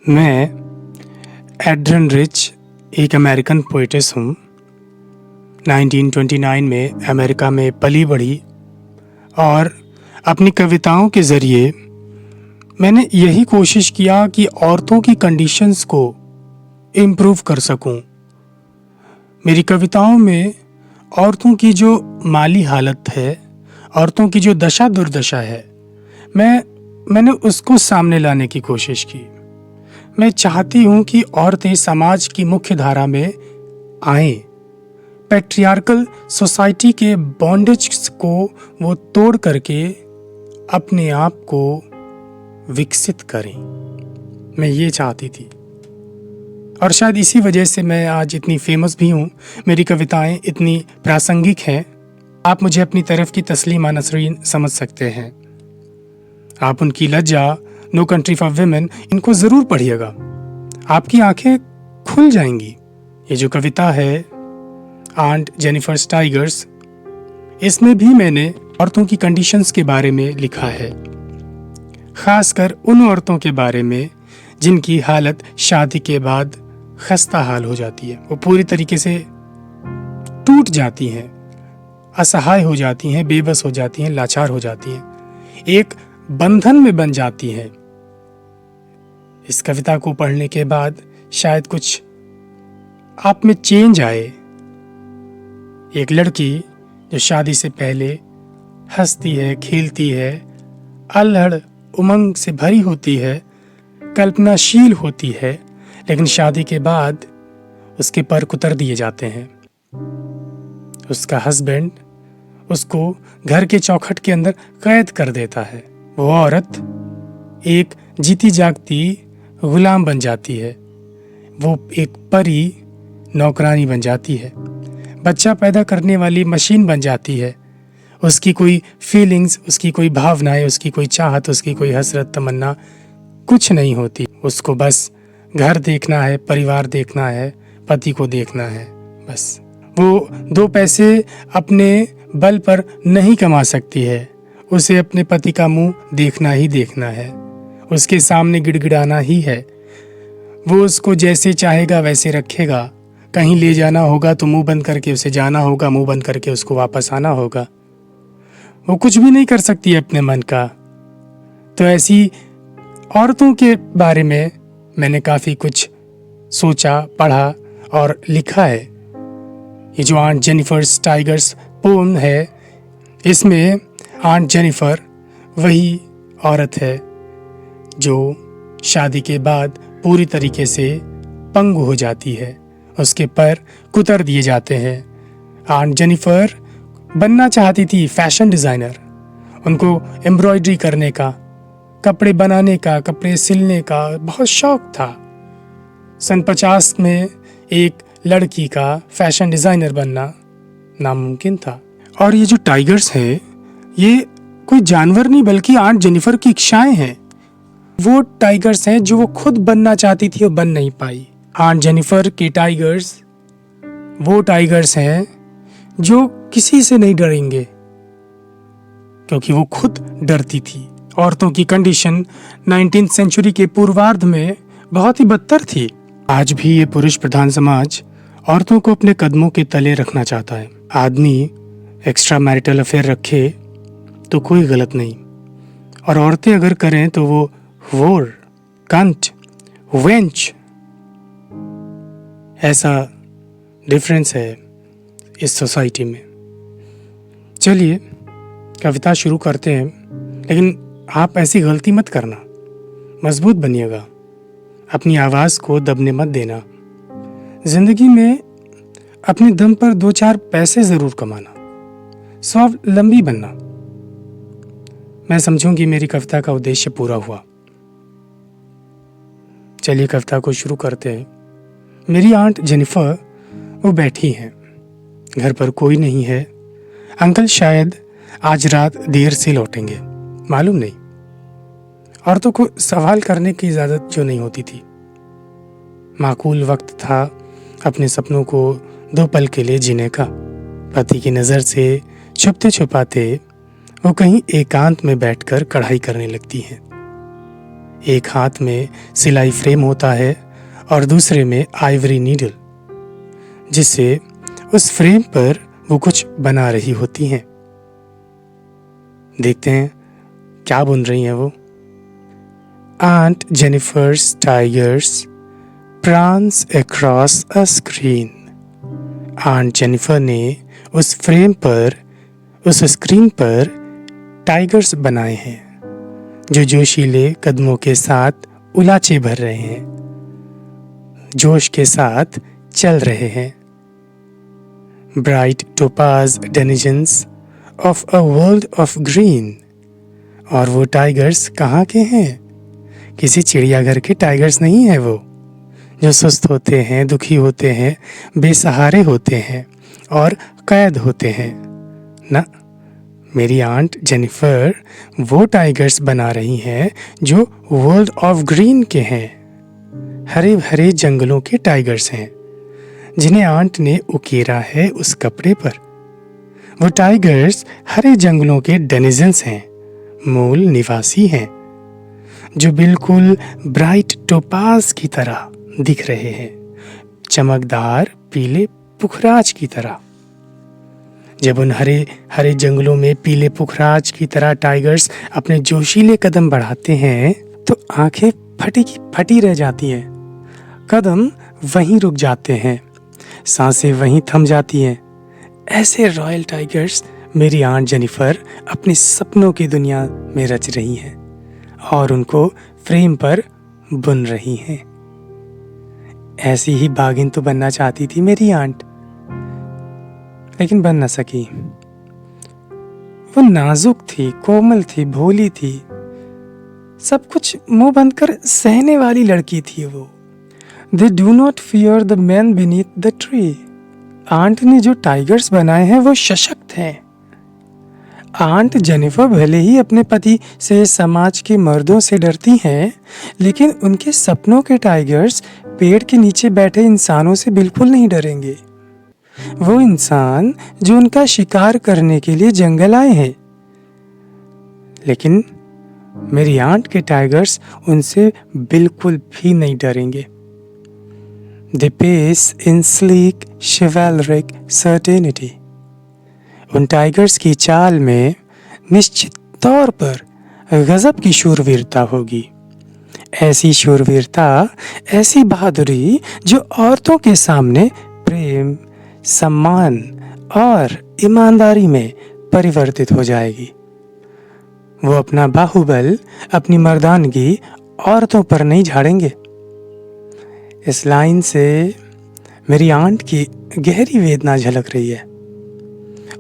मैं Adrian rich एक American poetess हूँ। 1929 में अमेरिका में पली बढ़ी और अपनी कविताओं के ज़रिए मैंने यही कोशिश किया कि औरतों की कंडीशंस को इम्प्रूव कर सकूं। मेरी कविताओं में औरतों की जो माली हालत है, औरतों की जो दशा दुर्दशा है, मैंने उसको सामने लाने की कोशिश की। मैं चाहती हूँ कि औरतें समाज की मुख्य धारा में आएं, पैट्रियार्कल सोसाइटी के बॉन्डेज को वो तोड़ करके अपने आप को विकसित करें। मैं ये चाहती थी और शायद इसी वजह से मैं आज इतनी फेमस भी हूँ। मेरी कविताएं इतनी प्रासंगिक हैं। आप मुझे अपनी तरफ की तस्लीमा नसरीन समझ सकते हैं। आप उनकी लज्जा, नो कंट्री फॉर विमेन, इनको ज़रूर पढ़िएगा, आपकी आंखें खुल जाएंगी। ये जो कविता है आंट जेनिफर स्टाइगर्स, इसमें भी मैंने औरतों की कंडीशंस के बारे में लिखा है, खासकर उन औरतों के बारे में जिनकी हालत शादी के बाद खस्ता हाल हो जाती है। वो पूरी तरीके से टूट जाती हैं, असहाय हो जाती हैं, बेबस हो जाती हैं, लाचार हो जाती हैं, एक बंधन में बन जाती हैं। इस कविता को पढ़ने के बाद शायद कुछ आप में चेंज आए। एक लड़की जो शादी से पहले हंसती है, खेलती है, अल्हड़ उमंग से भरी होती है, कल्पनाशील होती है, लेकिन शादी के बाद उसके पर कुतर दिए जाते हैं। उसका हस्बैंड उसको घर के चौखट के अंदर कैद कर देता है। वो औरत एक जीती जागती गुलाम बन जाती है। वो एक परी नौकरानी बन जाती है, बच्चा पैदा करने वाली मशीन बन जाती है। उसकी कोई फीलिंग्स, उसकी कोई भावनाएं, उसकी कोई चाहत, उसकी कोई हसरत तमन्ना कुछ नहीं होती। उसको बस घर देखना है, परिवार देखना है, पति को देखना है। बस वो दो पैसे अपने बल पर नहीं कमा सकती है। उसे अपने पति का मुंह देखना ही देखना है, उसके सामने गिड़गिड़ाना ही है। वो उसको जैसे चाहेगा वैसे रखेगा। कहीं ले जाना होगा तो मुंह बंद करके उसे जाना होगा, मुंह बंद करके उसको वापस आना होगा। वो कुछ भी नहीं कर सकती है अपने मन का। तो ऐसी औरतों के बारे में मैंने काफ़ी कुछ सोचा, पढ़ा और लिखा है। ये जो आंट जेनिफर स्टाइगर्स पोम है, इसमें आंट जेनिफर वही औरत है जो शादी के बाद पूरी तरीके से पंगु हो जाती है, उसके पैर कुतर दिए जाते हैं। आंट जेनिफर बनना चाहती थी फैशन डिज़ाइनर। उनको एम्ब्रॉयडरी करने का, कपड़े बनाने का, कपड़े सिलने का बहुत शौक था। सन 50 में एक लड़की का फैशन डिज़ाइनर बनना नामुमकिन था। और ये जो टाइगर्स हैं, ये कोई जानवर नहीं बल्कि आंट जेनिफर की इच्छाएं हैं। वो टाइगर्स हैं जो वो खुद बनना चाहती थी और बन नहीं पाई। आंट जेनिफर के टाइगर्स वो टाइगर्स हैं जो किसी से नहीं डरेंगे, क्योंकि वो खुद डरती थी। औरतों की कंडीशन 19th सेंचुरी के पूर्वार्ध में बहुत ही बदतर थी। आज भी ये पुरुष प्रधान समाज औरतों को अपने कदमों के तले रखना चाहता है। आदमी एक्स्ट्रा मैरिटल अफेयर रखे तो कोई गलत नहीं, और औरतें अगर करें तो वो वोर, कंट, वेंच, ऐसा डिफरेंस है इस सोसाइटी में। चलिए कविता शुरू करते हैं, लेकिन आप ऐसी गलती मत करना, मजबूत बनिएगा, अपनी आवाज़ को दबने मत देना। ज़िंदगी में अपने दम पर 2-4 पैसे ज़रूर कमाना, स्वावलंबी बनना। मैं समझूंगी मेरी कविता का उद्देश्य पूरा हुआ। चलिए कविता को शुरू करते हैं। मेरी आंट जेनिफर वो बैठी हैं, घर पर कोई नहीं है। अंकल शायद आज रात देर से लौटेंगे, मालूम नहीं। औरतों को सवाल करने की इजाज़त जो नहीं होती थी। माकूल वक्त था अपने सपनों को 2 पल के लिए जीने का। पति की नज़र से छुपते छुपाते वो कहीं एकांत में बैठकर कढ़ाई करने लगती हैं। एक हाथ में सिलाई फ्रेम होता है और दूसरे में आइवरी नीडल, जिससे उस फ्रेम पर वो कुछ बना रही होती हैं। देखते हैं क्या बुन रही हैं वो। Aunt Jennifer's tigers prance across a screen. Aunt Jennifer ने उस फ्रेम पर, उस स्क्रीन पर टाइगर्स बनाए हैं जो जोशीले कदमों के साथ उलाचे भर रहे हैं, जोश के साथ चल रहे हैं। Bright topaz denizens of a world of green. और वो टाइगर्स कहाँ के हैं? किसी चिड़ियाघर के टाइगर्स नहीं है वो, जो सुस्त होते हैं, दुखी होते हैं, बेसहारे होते हैं और कैद होते हैं ना। मेरी आंट जेनिफर वो टाइगर्स बना रही हैं जो वर्ल्ड ऑफ ग्रीन के हैं, हरे भरे जंगलों के टाइगर्स हैं जिन्हें आंट ने उकेरा है उस कपड़े पर। वो टाइगर्स हरे जंगलों के डेनिजन्स हैं, मूल निवासी हैं, जो बिल्कुल ब्राइट टोपाज की तरह दिख रहे हैं, चमकदार पीले पुखराज की तरह। जब उन हरे हरे जंगलों में पीले पुखराज की तरह टाइगर्स अपने जोशीले कदम बढ़ाते हैं तो आंखें फटी की फटी रह जाती हैं, कदम वहीं रुक जाते हैं, सांसें वहीं थम जाती हैं। ऐसे रॉयल टाइगर्स मेरी आंट जेनिफर अपने सपनों की दुनिया में रच रही हैं और उनको फ्रेम पर बुन रही हैं। ऐसी ही बागिन तो बनना चाहती थी मेरी आंट, लेकिन बन न सकी। वो नाजुक थी, कोमल थी, भोली थी, सब कुछ मुंह बंद कर सहने वाली लड़की थी वो। They do not fear the man beneath the tree. Aunt ने जो टाइगर्स बनाए हैं वो सशक्त हैं। आंट जेनिफर भले ही अपने पति से, समाज के मर्दों से डरती हैं, लेकिन उनके सपनों के टाइगर्स पेड़ के नीचे बैठे इंसानों से बिल्कुल नहीं डरेंगे। वो इंसान जो उनका शिकार करने के लिए जंगल आए हैं, लेकिन मेरी आंट के टाइगर्स उनसे बिल्कुल भी नहीं डरेंगे। They pace in sleek chivalric certainty. उन टाइगर्स की चाल में निश्चित तौर पर गजब की शूरवीरता होगी। ऐसी शूरवीरता, ऐसी बहादुरी जो औरतों के सामने प्रेम, सम्मान और ईमानदारी में परिवर्तित हो जाएगी। वो अपना बाहुबल, अपनी मर्दानगी औरतों पर नहीं झाड़ेंगे। इस लाइन से मेरी आंट की गहरी वेदना झलक रही है।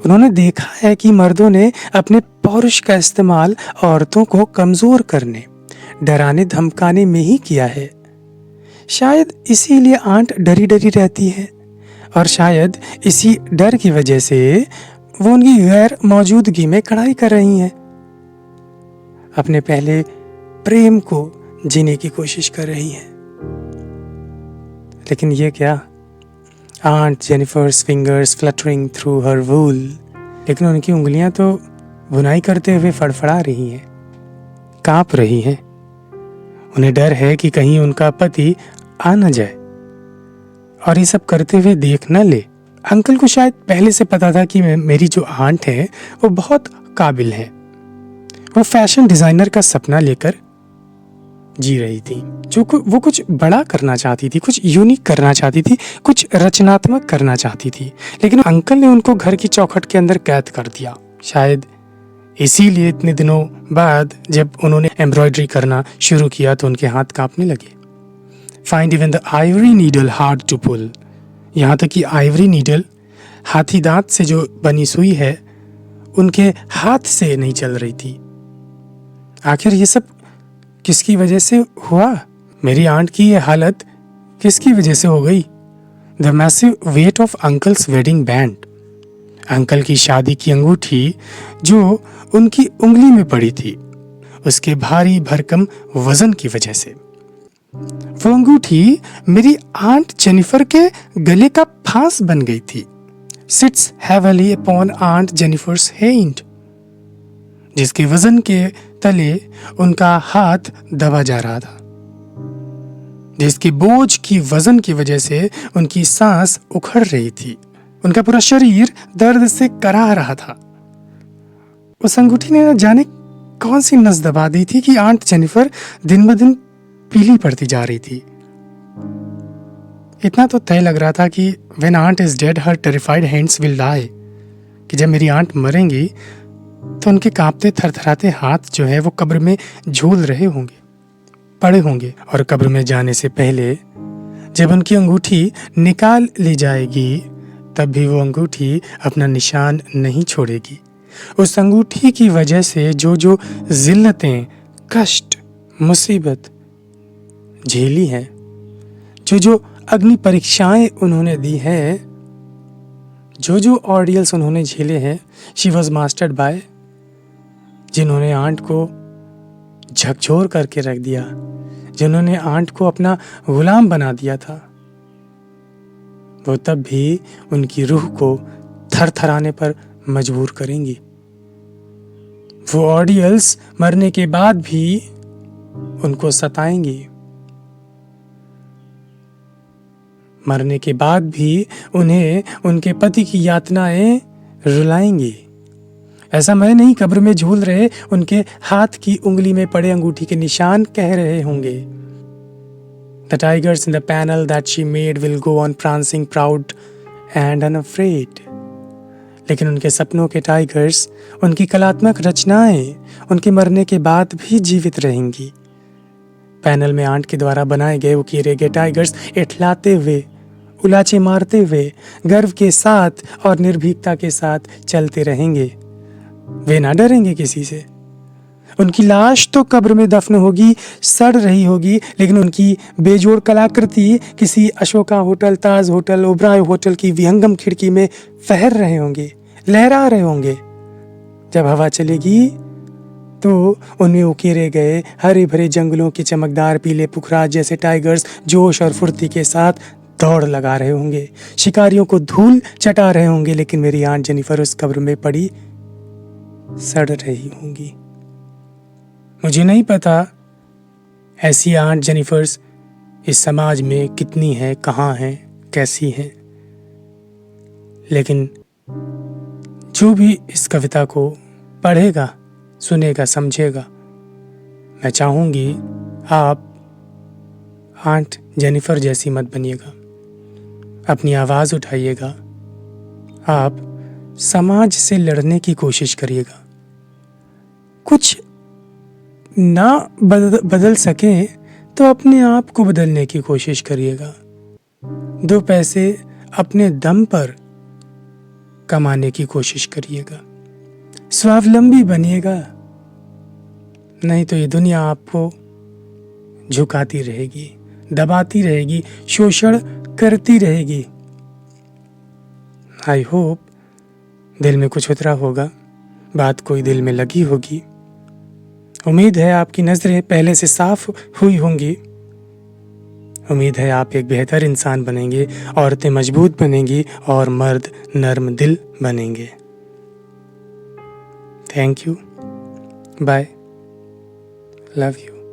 उन्होंने देखा है कि मर्दों ने अपने पौरुष का इस्तेमाल औरतों को कमजोर करने, डराने धमकाने में ही किया है। शायद इसीलिए आंट डरी डरी रहती है और शायद इसी डर की वजह से वो उनकी गैर मौजूदगी में कड़ाई कर रही हैं, अपने पहले प्रेम को जीने की कोशिश कर रही हैं। लेकिन ये क्या? Aunt Jennifer's fingers fluttering through her wool, लेकिन उनकी उंगलियां तो बुनाई करते हुए फड़फड़ा रही हैं, कांप रही हैं। उन्हें डर है कि कहीं उनका पति आ न जाए और ये सब करते हुए देख न ले। अंकल को शायद पहले से पता था कि मेरी जो आंट है वो बहुत काबिल है। वो फैशन डिजाइनर का सपना लेकर जी रही थी, वो कुछ बड़ा करना चाहती थी, कुछ यूनिक करना चाहती थी, कुछ रचनात्मक करना चाहती थी, लेकिन अंकल ने उनको घर की चौखट के अंदर कैद कर दिया। शायद इसीलिए इतने दिनों बाद जब उन्होंने एम्ब्रॉयडरी करना शुरू किया तो उनके हाथ कांपने लगे। Find even the ivory needle hard to pull, यहाँ तक कि आइवरी नीडल, हाथी दांत से जो बनी सुई है, उनके हाथ से नहीं चल रही थी। आखिर ये सब किसकी वजह से हुआ? मेरी आंट की ये हालत किसकी वजह से हो गई? The massive weight of uncle's wedding band, uncle की शादी की अंगूठी जो उनकी उंगली में पड़ी थी, उसके भारी भरकम वजन की वजह से। वो अंगूठी मेरी आंट जेनिफर के गले का फांस बन गई थी। Sits heavily upon aunt Jennifer's hand. जिसके वजन के तले उनका हाथ दबा जा रहा था, जिसके बोझ की वजन की वजह से उनकी सांस उखड़ रही थी। उनका पूरा शरीर दर्द से कराह रहा था। उस अंगूठी ने न जाने कौन सी नस दबा दी थी कि आंट जेनिफर दिन ब दिन पीली पड़ती जा रही थी। इतना तो तय लग रहा था कि when aunt is dead her terrified hands will die, कि जब मेरी आंट मरेंगी तो उनके कांपते थरथराते हाथ जो है वो कब्र में झूल रहे होंगे, पड़े होंगे। और कब्र में जाने से पहले जब उनकी अंगूठी निकाल ली जाएगी तब भी वो अंगूठी अपना निशान नहीं छोड़ेगी। उस अंगूठी की वजह से जो जो जिल्लतें, कष्ट, मुसीबत झेली हैं, जो जो अग्नि परीक्षाएं उन्होंने दी है, जो जो ऑर्डियल्स उन्होंने झेले हैं, शी वॉज मास्टर्ड बाय, जिन्होंने आंट को झकझोर करके रख दिया, जिन्होंने आंट को अपना गुलाम बना दिया था, वो तब भी उनकी रूह को थरथराने पर मजबूर करेंगी। वो ऑर्डियल्स मरने के बाद भी उनको सताएंगी, मरने के बाद भी उन्हें उनके पति की यातनाएं रुलाएंगी। ऐसा मैं नहीं, कब्र में झूल रहे उनके हाथ की उंगली में पड़े अंगूठी के निशान कह रहे होंगे, The tigers in the panel that she made will go on prancing proud and unafraid. लेकिन उनके सपनों के टाइगर्स, उनकी कलात्मक रचनाएं उनके मरने के बाद भी जीवित रहेंगी। पैनल में आंट के द्वारा बनाए गए उकेरे गए टाइगर्स इठलाते हुए, उलाचे मारते हुए, गर्व के साथ और निर्भीकता के साथ चलते रहेंगे। वे ना डरेंगे किसी से। उनकी लाश तो कब्र में दफन होगी, सड़ रही होगी, लेकिन उनकी बेजोड़ कलाकृति किसी अशोका होटल, ताज होटल, ओबराय होटल की विहंगम खिड़की में फहर रहे होंगे, लहरा रहे होंगे। जब हवा चलेगी तो उनमें उकेरे गए हरे भरे जंगलों के चमकदार पीले पुखराज जैसे टाइगर्स जोश और फुर्ती के साथ दौड़ लगा रहे होंगे, शिकारियों को धूल चटा रहे होंगे, लेकिन मेरी आंट जेनिफर उस कब्र में पड़ी सड़ रही होंगी। मुझे नहीं पता ऐसी आंट जेनिफर्स इस समाज में कितनी है, कहाँ है, कैसी है, लेकिन जो भी इस कविता को पढ़ेगा, सुनेगा, समझेगा, मैं चाहूँगी आप आंट जेनिफर जैसी मत बनिएगा। अपनी आवाज़ उठाइएगा, आप समाज से लड़ने की कोशिश करिएगा। कुछ ना बदल सके तो अपने आप को बदलने की कोशिश करिएगा। 2 पैसे अपने दम पर कमाने की कोशिश करिएगा, स्वावलंबी बनिएगा। नहीं तो ये दुनिया आपको झुकाती रहेगी, दबाती रहेगी, शोषण करती रहेगी। आई होप दिल में कुछ उतरा होगा, बात कोई दिल में लगी होगी। उम्मीद है आपकी नज़रें पहले से साफ हुई होंगी। उम्मीद है आप एक बेहतर इंसान बनेंगे, औरतें मजबूत बनेंगी और मर्द नर्म दिल बनेंगे। Thank you, bye, love you.